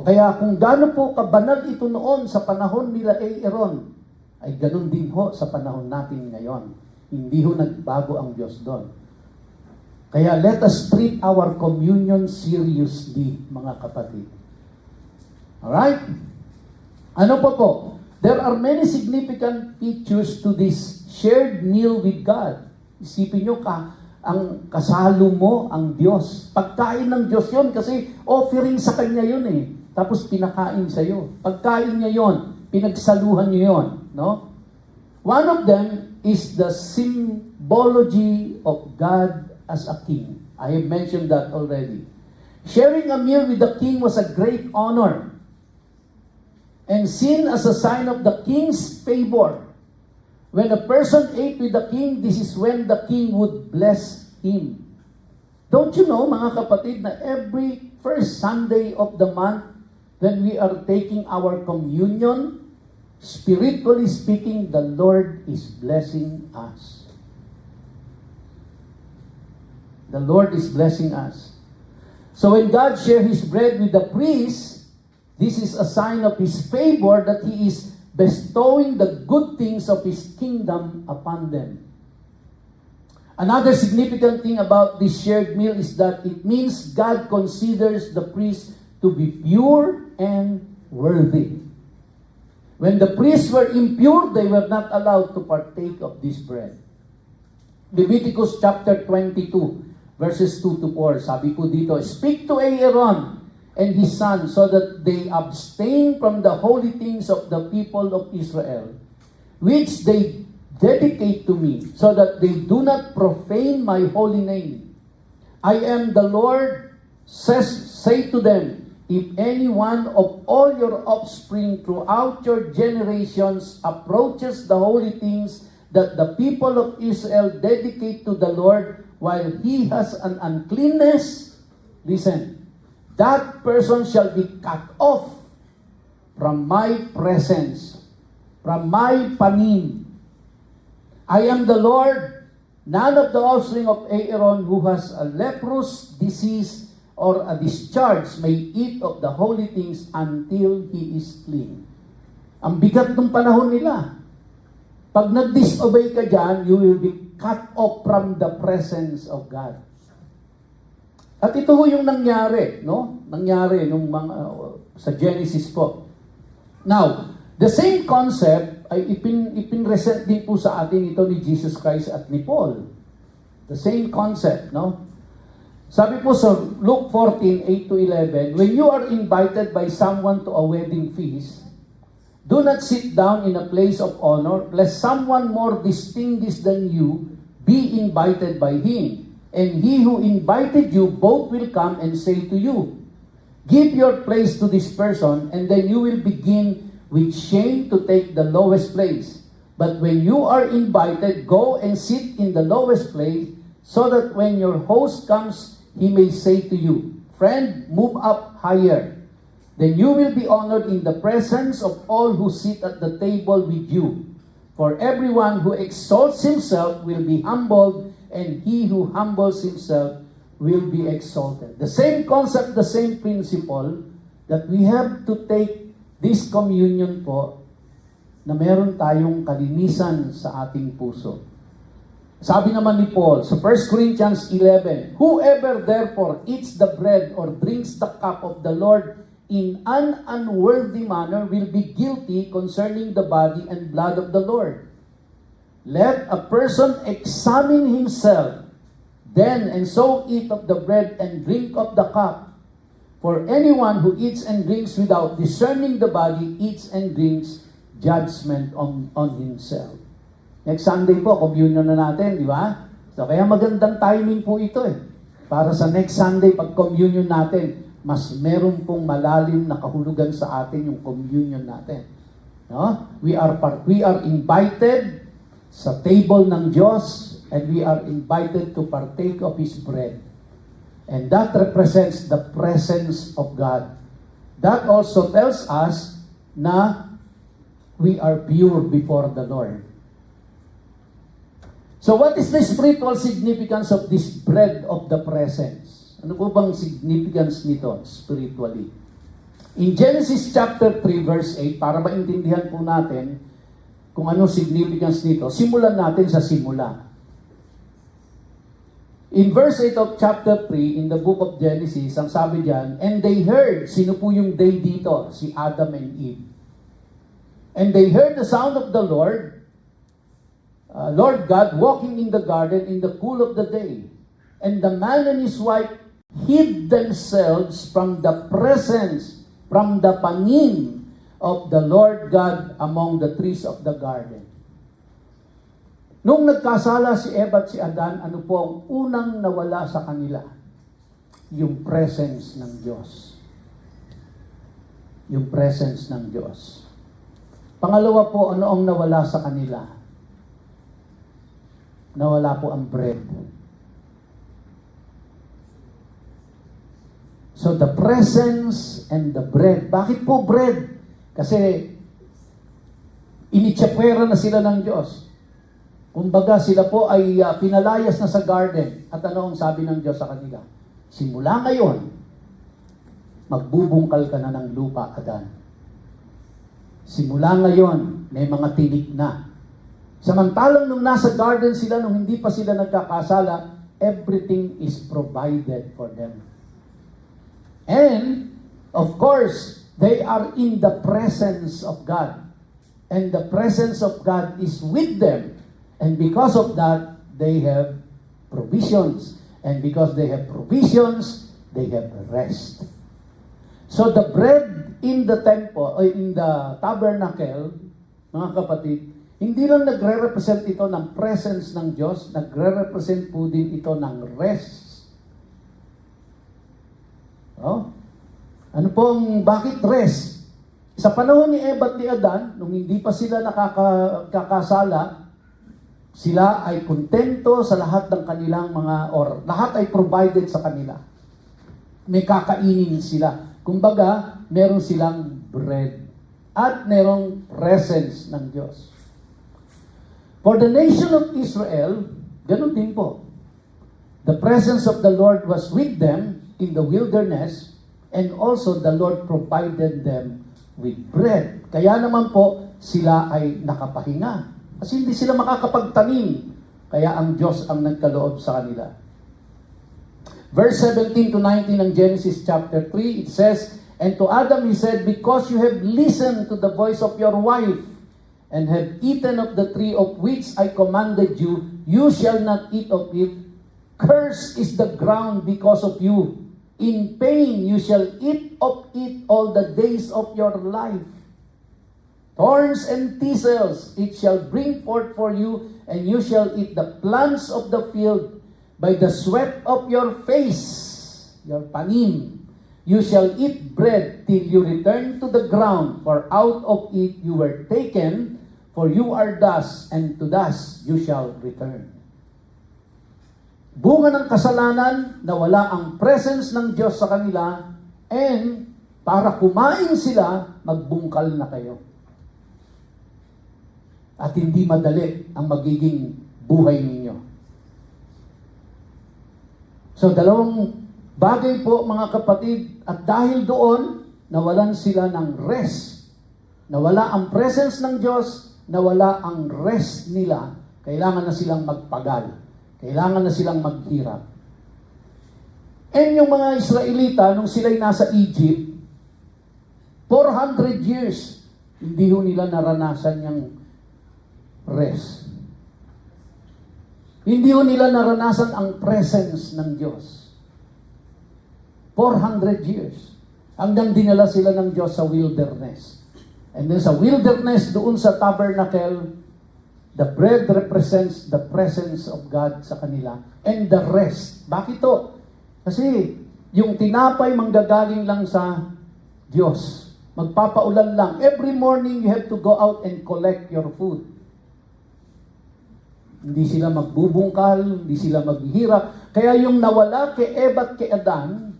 Speaker 2: Kaya kung gaano po kabanal ito noon sa panahon nila Aaron, ay ganun din ho sa panahon natin ngayon. Hindi ho nagbago ang Diyos doon. Kaya let us treat our communion seriously, mga kapatid. Alright? Ano pa po? There are many significant features to this shared meal with God. Isipin nyo ang kasalo mo, ang Diyos. Pagkain ng Diyos yun kasi offering sa Kanya yun eh. tapos pinakain sa'yo. Pagkain niya yon, pinagsaluhan niyo yon, no? One of them is the symbology of God as a king. I have mentioned that already. Sharing a meal with the king was a great honor and seen as a sign of the king's favor. When a person ate with the king, this is when the king would bless him. Don't you know, mga kapatid, na every first Sunday of the month, when we are taking our communion, spiritually speaking, the Lord is blessing us. The Lord is blessing us. So when God shared His bread with the priest, this is a sign of His favor that He is bestowing the good things of His kingdom upon them. Another significant thing about this shared meal is that it means God considers the priest to be pure and worthy. When the priests were impure, they were not allowed to partake of this bread. Leviticus chapter 22, verses 2 to 4, sabi po dito, "Speak to Aaron and his sons so that they abstain from the holy things of the people of Israel, which they dedicate to me, so that they do not profane my holy name. I am the Lord. Say to them, if any one of all your offspring throughout your generations approaches the holy things that the people of Israel dedicate to the Lord while he has an uncleanness, listen, that person shall be cut off from my presence, from my panim. I am the Lord. None of the offspring of Aaron who has a leprous disease or a discharge may eat of the holy things until he is clean." Ang bigat ng panahon nila. Pag nag-disobey ka dyan, you will be cut off from the presence of God. At ito ho yung nangyari, no? Nangyari nung mga, sa Genesis po. Now, the same concept ay ipinresent din po sa atin ito ni Jesus Christ at ni Paul. The same concept, no? Sabi po sa Luke 14, 8 to 11, "When you are invited by someone to a wedding feast, do not sit down in a place of honor, lest someone more distinguished than you be invited by him. And he who invited you both will come and say to you, 'Give your place to this person,' and then you will begin with shame to take the lowest place. But when you are invited, go and sit in the lowest place, so that when your host comes, he may say to you, 'Friend, move up higher.' Then you will be honored in the presence of all who sit at the table with you. For everyone who exalts himself will be humbled, and he who humbles himself will be exalted." The same concept, the same principle, that we have to take this communion po, na meron tayong kalinisan sa ating puso. Sabi naman ni Paul sa 1 Corinthians 11, "Whoever therefore eats the bread or drinks the cup of the Lord in an unworthy manner will be guilty concerning the body and blood of the Lord. Let a person examine himself, then, and so eat of the bread and drink of the cup. For anyone who eats and drinks without discerning the body eats and drinks judgment on himself." Next Sunday po, communion na natin, di ba? So kaya magandang timing po ito eh. Para sa next Sunday, pag communion natin, mas meron pong malalim na kahulugan sa atin yung communion natin. No? We are invited sa table ng Diyos, and we are invited to partake of His bread. And that represents the presence of God. That also tells us na we are pure before the Lord. So what is the spiritual significance of this bread of the presence? Ano po bang significance nito spiritually? In Genesis chapter 3 verse 8, para maintindihan po natin kung ano significance nito, simulan natin sa simula. In verse 8 of chapter 3, in the book of Genesis, ang sabi diyan, "And they heard," sino po yung they dito? Si Adam and Eve. "And they heard the sound of the Lord God, walking in the garden in the cool of the day. And the man and his wife hid themselves from the presence from the panim of the Lord God among the trees of the garden. Nung nagkasala si Eva at si Adan, ano po ang unang nawala sa kanila? Yung presence ng Diyos. Yung presence ng Diyos. Pangalawa po, ano ang nawala sa kanila? Nawala po ang bread. So the presence and the bread. Bakit po bread? Kasi initsapwera na sila ng Diyos. Kumbaga sila po ay pinalayas na sa garden. At ano ang sabi ng Diyos sa kanila? Simula ngayon, magbubungkal ka na ng lupa, Adan. Simula ngayon, may mga tinik na. Samantalang nung nasa garden sila, nung hindi pa sila nagkakasala, everything is provided for them. And, of course, they are in the presence of God. And the presence of God is with them. And because of that, they have provisions. And because they have provisions, they have rest. So the bread in the temple, or in the tabernacle, mga kapatid, hindi lang nagre-represent ito ng presence ng Diyos, nagre-represent po din ito ng rest. Oh? Ano pong, bakit rest? Sa panahon ni Eva at ni Adan, nung hindi pa sila nakakasala, sila ay kontento sa lahat ng kanilang or lahat ay provided sa kanila. May kakainin sila. Kumbaga, meron silang bread at merong presence ng Diyos. For the nation of Israel, ganun din po. The presence of the Lord was with them in the wilderness, and also the Lord provided them with bread. Kaya naman po, sila ay nakapahinga. Kasi hindi sila makakapagtanim. Kaya ang Diyos ang nagkaloob sa kanila. Verse 17 to 19 ng Genesis chapter 3, it says, And to Adam he said, Because you have listened to the voice of your wife, and have eaten of the tree of which I commanded you, you shall not eat of it. Cursed is the ground because of you. In pain you shall eat of it all the days of your life. Thorns and thistles it shall bring forth for you, and you shall eat the plants of the field. By the sweat of your face, your panim, you shall eat bread till you return to the ground, for out of it you were taken, for you are dust, and to dust you shall return. Bunga ng kasalanan, nawala ang presence ng Diyos sa kanila, and para kumain sila, magbungkal na kayo. At hindi madali ang magiging buhay ninyo. So, dalawang bagay po mga kapatid, at dahil doon, nawalan sila ng rest. Nawala ang presence ng Diyos, nawala ang rest nila. Kailangan na silang magpagal. Kailangan na silang maghirap. And yung mga Israelita, nung sila'y nasa Egypt, 400 years, hindi ho nila naranasan yung rest. Hindi ho nila naranasan ang presence ng Diyos. 400 years. Hanggang dinala sila ng Diyos sa wilderness. And then sa wilderness, doon sa tabernacle, the bread represents the presence of God sa kanila. And the rest. Bakit to? Kasi yung tinapay manggagaling lang sa Diyos. Magpapaulan lang. Every morning, you have to go out and collect your food. Hindi sila magbubungkal, hindi sila maghihirap. Kaya yung nawala kay Eva at kay Adan,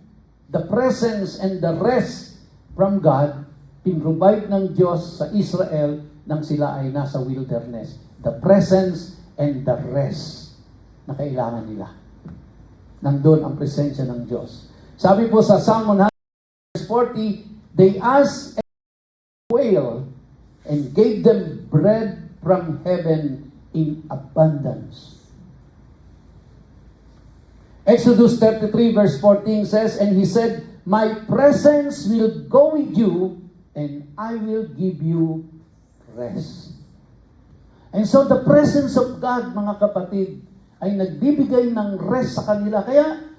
Speaker 2: the presence and the rest from God, pinrovide ng Diyos sa Israel nang sila ay nasa wilderness. The presence and the rest na kailangan nila. Nandun ang presensya ng Diyos. Sabi po sa Psalm 140, They asked a quail and gave them bread from heaven in abundance. Exodus 33 verse 14 says, And he said, My presence will go with you, and I will give you rest. And so the presence of God, mga kapatid, ay nagbibigay ng rest sa kanila. Kaya,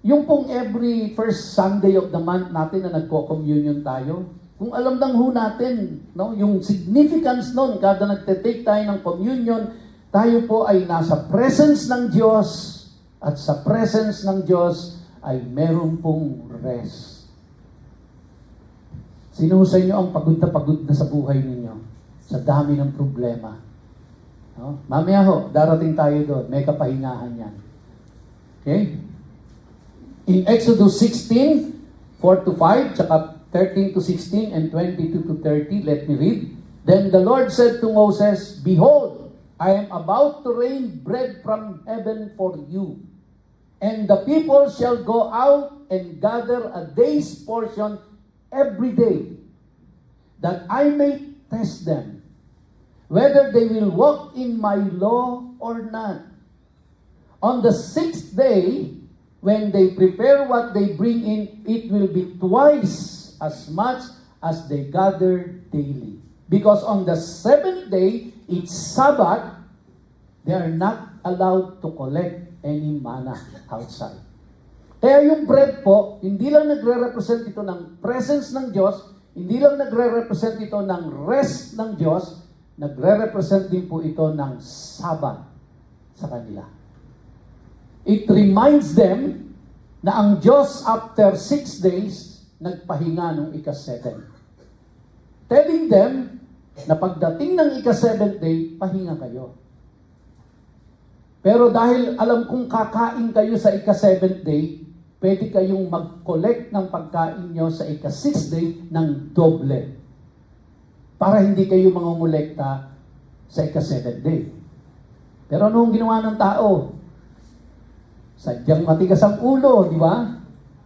Speaker 2: Yung pong every first Sunday of the month natin na nagko-communion tayo, kung alam lang ho natin, no, yung significance nun, kada nagte-take tayo ng communion, tayo po ay nasa presence ng Diyos, at sa presence ng Diyos ay meron pong rest. Sino sa inyo ang pagod na sa buhay ninyo? Sa dami ng problema. No? Mamaya ho, darating tayo doon. May kapahingahan yan. Okay? In Exodus 16, 4 to 5, tsaka 13 to 16, and 22 to 30, let me read. Then the Lord said to Moses, Behold, I am about to rain bread from heaven for you. And the people shall go out and gather a day's portion every day, that I may test them, whether they will walk in my law or not. On the 6th day, when they prepare what they bring in, it will be twice as much as they gather daily. Because on the 7th day, it's Sabbath, they are not allowed to collect any manna outside. Kaya yung bread po, hindi lang nagre-represent ito ng presence ng Diyos, hindi lang nagre-represent ito ng rest ng Diyos, nagre-represent din po ito ng Sabbath sa kanila. It reminds them na ang Diyos after 6 days, nagpahinga nung ika-7. Telling them na pagdating ng ika-7th day, pahinga kayo. Pero dahil alam kong kakain kayo sa ika-7th day, pwede kayong mag-collect ng pagkain nyo sa ika-6th day ng doble. Para hindi kayo mangungulekta sa ika-7th day. Pero anong ginawa ng tao? Sadyang matigas ang ulo, di ba?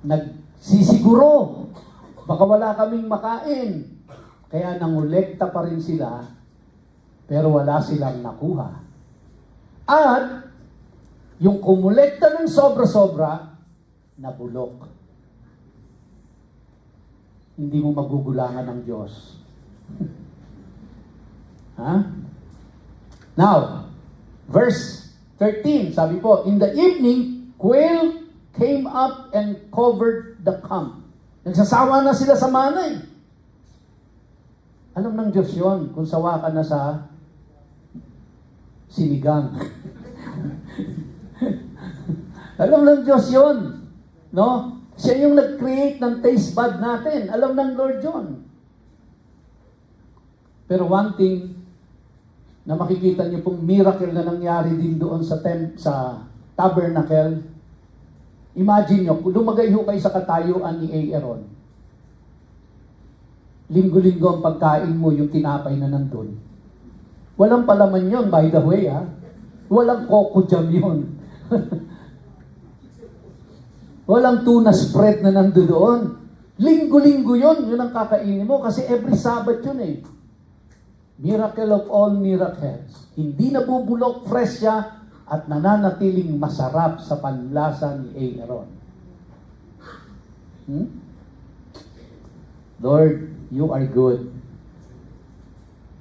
Speaker 2: Nagsisiguro. Baka wala kaming makain. Kaya nangulekta pa rin sila, pero wala silang nakuha. At yung kumulekta ng sobra-sobra, nabulok. Hindi mo magugulangan ng Diyos. Ha? Now, verse 13, sabi po, in the evening, quail came up and covered the camp. Nagsasawa na sila sa mana eh. Alam ng Diyos yun, kung sawa ka na sa sinigang. Alam ng Diyos yun. No? Siya yung nag-create ng taste bud natin. Alam ng Lord yun. Pero one thing na makikita niyo pong miracle na nangyari din doon sa tabernacle, imagine niyo, kung lumagay ho kayo sa katayuan ni Aaron, linggo-linggo ang pagkain mo, yung tinapay na nandun. Walang palaman yun, by the way, ha? Walang coco jam yun. Walang tuna spread na nandun doon. Linggo-linggo yun, yun ang kakainin mo, kasi every Sabbath yun eh. Miracle of all miracles. Hindi nabubulok, fresh siya, at nananatiling masarap sa panlasa ni Aaron. Lord, you are good.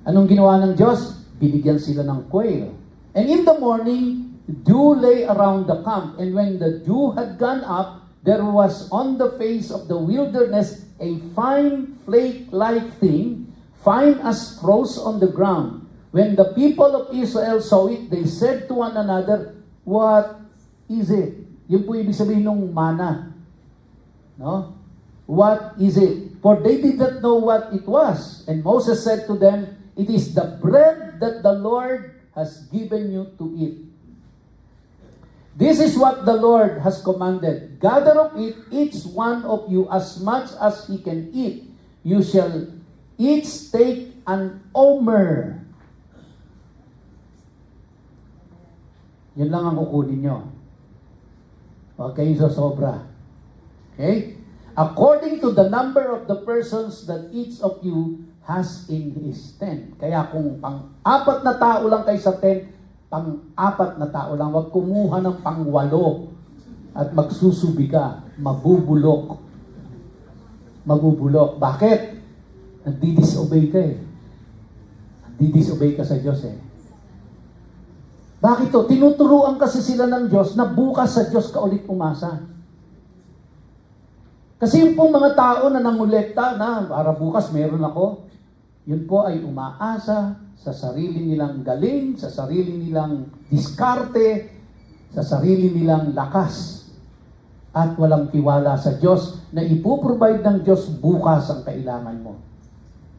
Speaker 2: Anong ginawa ng Diyos? Binigyan sila ng quail. And in the morning, dew lay around the camp. And when the dew had gone up, there was on the face of the wilderness a fine flake-like thing, fine as frost on the ground. When the people of Israel saw it, they said to one another, what is it? Yun po ibig sabihin ng mana. No? What is it? For they did not know what it was. And Moses said to them, it is the bread that the Lord has given you to eat. This is what the Lord has commanded. Gather of it, each one of you, as much as he can eat. You shall each take an omer. Yun lang ang kukunin nyo. Huwag kayong sosobra. Okay? According to the number of the persons that each of you has in his tent. Kaya kung pang-apat na tao lang kayo sa tent, pang-apat na tao lang. Huwag kumuha ng pang-8 at magsusubi ka. Mabubulok. Mabubulok. Bakit? Nagdi-disobey ka eh. Nagdi-disobey ka sa Diyos eh. Bakit to? Tinuturuan kasi sila ng Diyos na bukas sa Diyos ka ulit umasa. Kasi yung pong mga tao na nangolekta na para bukas meron ako, yun po ay umaasa sa sarili nilang galing, sa sarili nilang diskarte, sa sarili nilang lakas, at walang tiwala sa Diyos na ipoprovide ng Diyos bukas ang kailangan mo.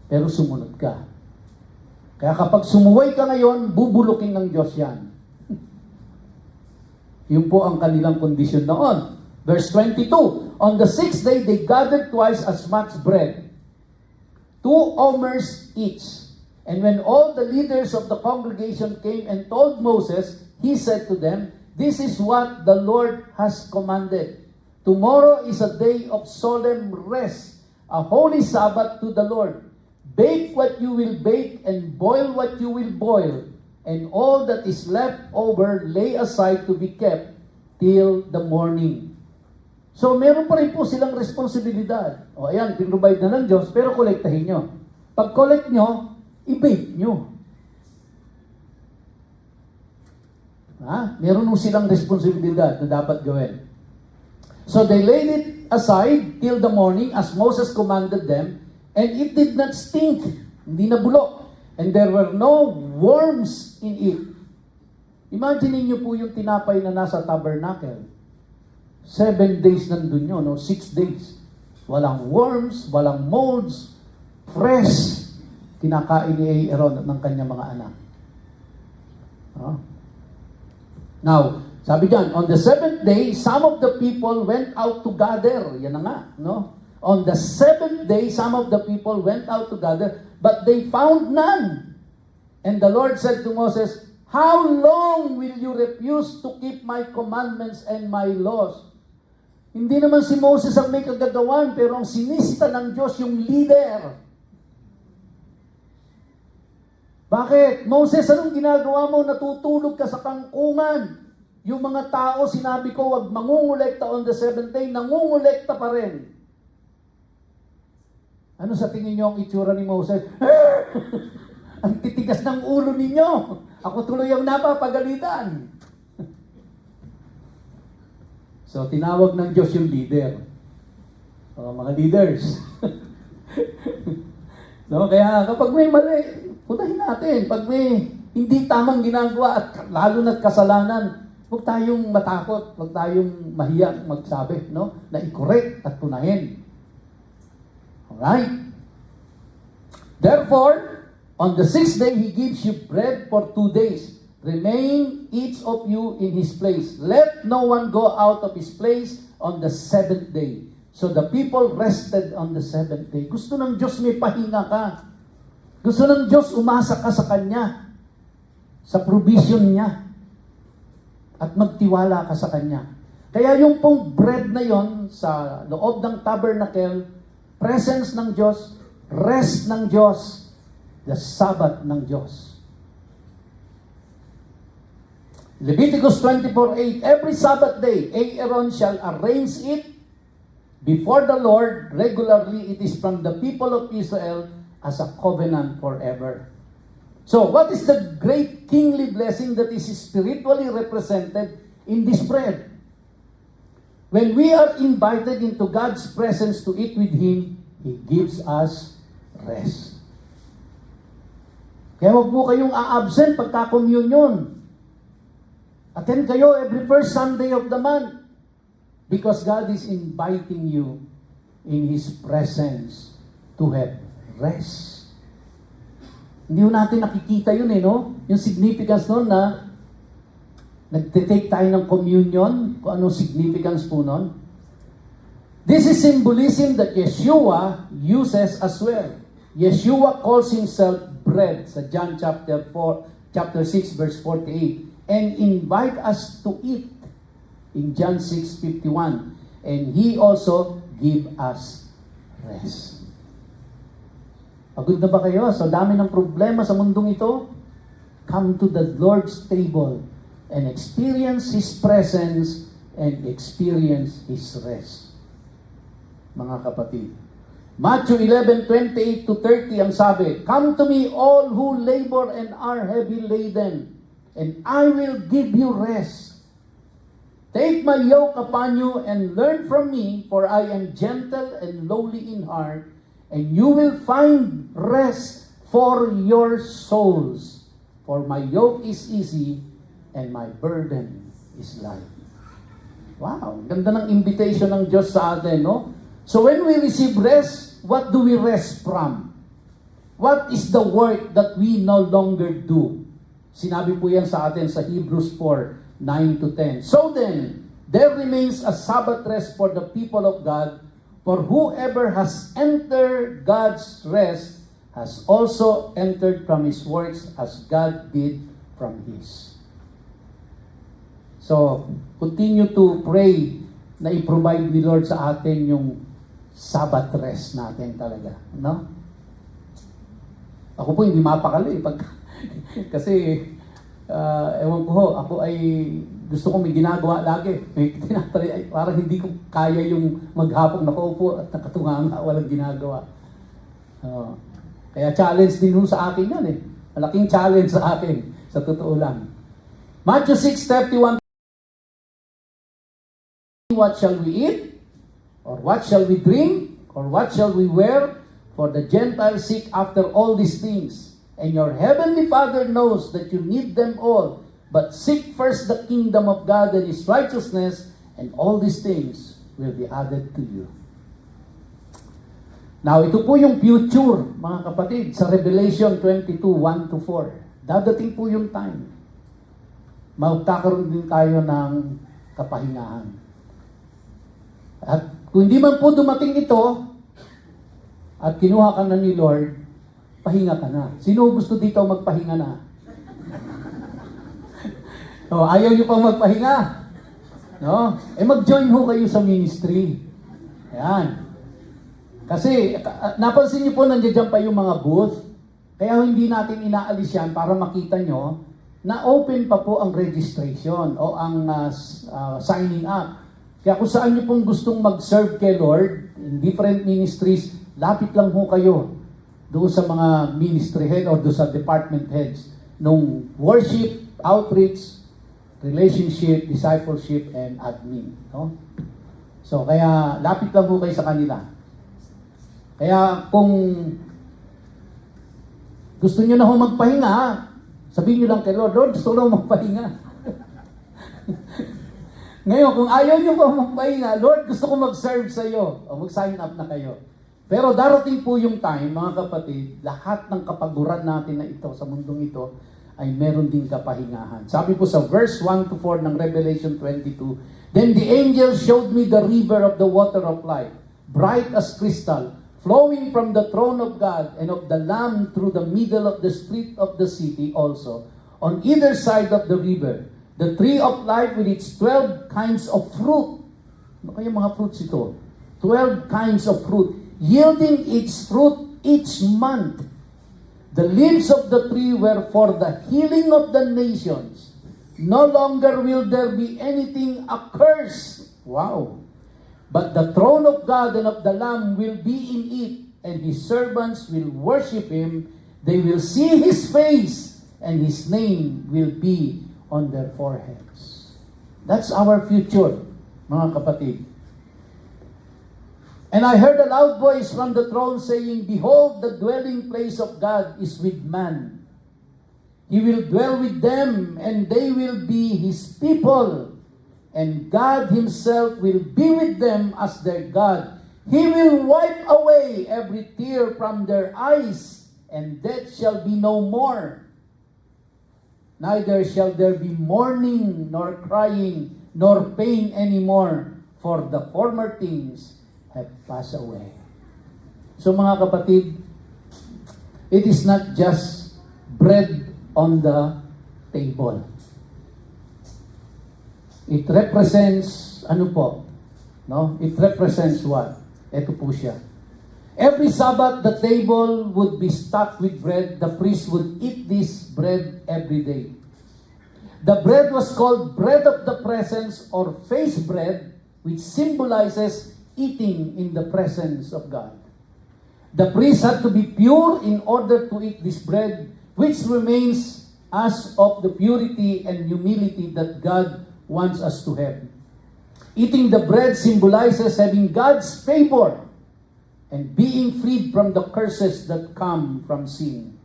Speaker 2: Pero sumunod ka. Kaya kapag sumuway ka ngayon, bubulukin ng Diyos yan. Yun po ang kanilang kondisyon noon. Verse 22, on the sixth day, they gathered twice as much bread, 2 omers each. And when all the leaders of the congregation came and told Moses, he said to them, this is what the Lord has commanded. Tomorrow is a day of solemn rest, a holy Sabbath to the Lord. Bake what you will bake and boil what you will boil, and all that is left over lay aside to be kept till the morning. So, meron pa rin po silang responsibilidad. O ayan, pinrovide na ng Diyos, pero kolektahin nyo. Pag collect nyo, i-bake nyo. Meron po silang responsibilidad na dapat gawin. So, they laid it aside till the morning as Moses commanded them, and it did not stink. Hindi na bulok. And there were no worms in it. Imagine niyo po yung tinapay na nasa tabernacle. 7 days nandun yun, 6 days. Walang worms, walang molds, fresh. Kinakain ni Aaron at ng kanyang mga anak. Now, sabi dyan, on the 7th day, some of the people went out to gather. Yan na nga, no? On the 7th day, some of the people went out to gather, but they found none. And the Lord said to Moses, how long will you refuse to keep my commandments and my laws? Hindi naman si Moses ang may kagagawan, pero ang sinisita ng Diyos yung leader. Bakit? Moses, anong ginagawa mo? Natutulog ka sa kangkungan. Yung mga tao, sinabi ko, wag mangungulekta on the 7th day, nangungulekta pa rin. Ano sa tingin niyo ang itsura ni Moses? Ang titigas ng ulo ninyo. Ako tuloy ang napapagalitan. So, tinawag ng Diyos yung leader. Mga leaders. No, kaya kapag may mali, punahin natin. Pag may hindi tamang ginagawa at lalo na't kasalanan, huwag tayong matakot, huwag tayong mahiya magsabi, no? Na i-correct at punahin. Alright? Therefore, on the 6th day, He gives you bread for 2 days. Remain each of you in his place. Let no one go out of his place on the 7th day. So the people rested on the 7th day. Gusto ng Diyos may pahinga ka. Gusto ng Diyos umasa ka sa Kanya. Sa provision niya. At magtiwala ka sa Kanya. Kaya yung pong bread na yon sa loob ng tabernacle, presence ng Diyos, rest ng Diyos, the Sabbath ng Diyos. Leviticus 24:8, every Sabbath day, Aaron shall arrange it before the Lord regularly. It is from the people of Israel as a covenant forever. So, what is the great kingly blessing that is spiritually represented in this bread? When we are invited into God's presence to eat with Him, He gives us rest. Kaya huwag po kayong a-absent pagka-communion. Attend kayo every first Sunday of the month because God is inviting you in His presence to have rest. Hindi natin nakikita yun no? Yung significance nun na nagtitake tayo ng communion, kung anong significance po nun. This is symbolism that Yeshua uses as well. Yeshua calls Himself bread sa John chapter 6 verse 48. And invite us to eat in John 6:51. And He also give us rest. Pagod na ba kayo? So dami ng problema sa mundong ito. Come to the Lord's table and experience His presence and experience His rest. Mga kapatid. Matthew 11:28-30 ang sabi, come to me all who labor and are heavy laden, and I will give you rest. Take my yoke upon you and learn from me, for I am gentle and lowly in heart, and you will find rest for your souls. For my yoke is easy and my burden is light. Wow, ganda ng invitation ng Diyos sa atin, no? So when we receive rest, what do we rest from? What is the work that we no longer do? Sinabi po yan sa atin sa Hebrews 4, 9 to 10. So then, there remains a Sabbath rest for the people of God, for whoever has entered God's rest has also entered from His works as God did from His. So, continue to pray na i-provide ni Lord sa atin yung Sabbath rest natin talaga. No? Ako po hindi mapakali kasi ewan ko ho, ako ay gusto ko may ginagawa lagi. May tinatry, parang hindi ko kaya yung maghapon nakaupo at nakatunganga, walang ginagawa. Kaya challenge din ho sa akin yan eh. Malaking challenge sa akin, sa totoo lang. Matthew 6:31. What shall we eat? Or what shall we drink? Or what shall we wear? For the Gentiles seek after all these things. And your heavenly Father knows that you need them all. But seek first the kingdom of God and His righteousness, and all these things will be added to you. Now, ito po yung future, mga kapatid, sa Revelation 22, 1 to 4. Dadating po yung time. Magkakaroon din tayo ng kapahingahan. At kung hindi man po dumating ito, at kinuha ka na ni Lord, pahinga ka na. Sino gusto dito magpahinga na? Ayaw niyo pang magpahinga. No? Mag-join ho kayo sa ministry. Ayan. Kasi, napansin niyo po, nandiyan pa yung mga booth. Kaya hindi natin inaalis yan para makita nyo na open pa po ang registration o ang signing up. Kaya kung saan niyo pong gustong mag-serve kay Lord in different ministries, lapit lang ho kayo doon sa mga ministry head or doon sa department heads nung worship, outreach, relationship, discipleship, and admin. No? So, kaya lapit lang ho kayo sa kanila. Kaya kung gusto niyo na ho magpahinga, sabihin niyo lang kay Lord, Lord, gusto ko na magpahinga. Ngayon, kung ayaw niyo pa magpahinga, Lord, gusto ko mag-serve sa iyo. O mag-sign up na kayo. Pero darating po yung time, mga kapatid, lahat ng kapaguran natin na ito sa mundong ito ay meron din kapahingahan. Sabi po sa verse 1 to 4 ng Revelation 22, Then the angel showed me the river of the water of life, bright as crystal, flowing from the throne of God and of the Lamb through the middle of the street of the city also. On either side of the river, the tree of life with its 12 kinds of fruit. Ano kaya mga fruits ito? 12 kinds of fruit, yielding its fruit each month. The leaves of the tree were for the healing of the nations. No longer will there be anything accursed. Wow. But the throne of God and of the Lamb will be in it, and His servants will worship Him. They will see His face, and His name will be on their foreheads. That's our future, mga kapatid. And I heard a loud voice from the throne saying, Behold, the dwelling place of God is with man. He will dwell with them, and they will be His people. And God Himself will be with them as their God. He will wipe away every tear from their eyes, and death shall be no more. Neither shall there be mourning, nor crying, nor pain anymore, for the former things have passed away. So mga kapatid, it is not just bread on the table. It represents, ano po? No? It represents what? Ito po siya. Every Sabbath, the table would be stocked with bread. The priest would eat this bread every day. The bread was called bread of the presence or face bread, which symbolizes eating in the presence of God. The priest had to be pure in order to eat this bread, which remains as of the purity and humility that God wants us to have. Eating the bread symbolizes having God's favor and being freed from the curses that come from sin.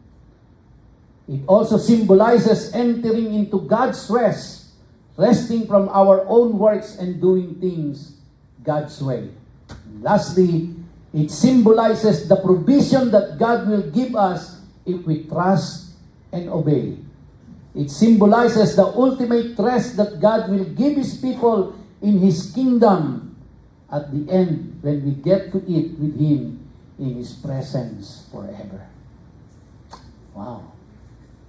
Speaker 2: It also symbolizes entering into God's rest, resting from our own works and doing things God's way. And lastly, it symbolizes the provision that God will give us if we trust and obey. It symbolizes the ultimate rest that God will give His people in His kingdom at the end when we get to eat with Him in His presence forever. Wow!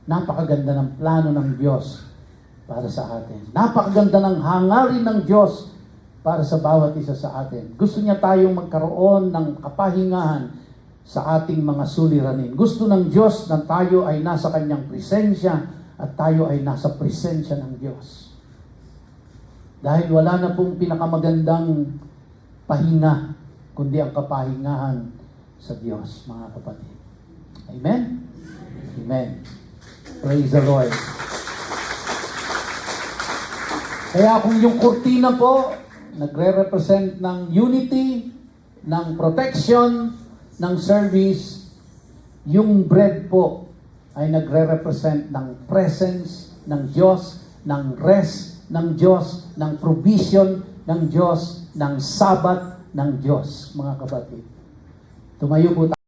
Speaker 2: Napakaganda ng plano ng Diyos para sa atin. Napakaganda ng hangarin ng Diyos para sa bawat isa sa atin. Gusto niya tayong magkaroon ng kapahingahan sa ating mga suliranin. Gusto ng Diyos na tayo ay nasa Kanyang presensya at tayo ay nasa presensya ng Diyos. Dahil wala na pong pinakamagandang pahinga, kundi ang kapahingahan sa Diyos, mga kapatid. Amen? Amen. Praise the Lord. Kaya kung yung kurtina po, nagre-represent ng unity, ng protection, ng service, yung bread po ay nagre-represent ng presence ng Diyos, ng rest ng Diyos, ng provision ng Diyos, ng sabat ng Diyos, mga kapatid. Tumayo po tayo.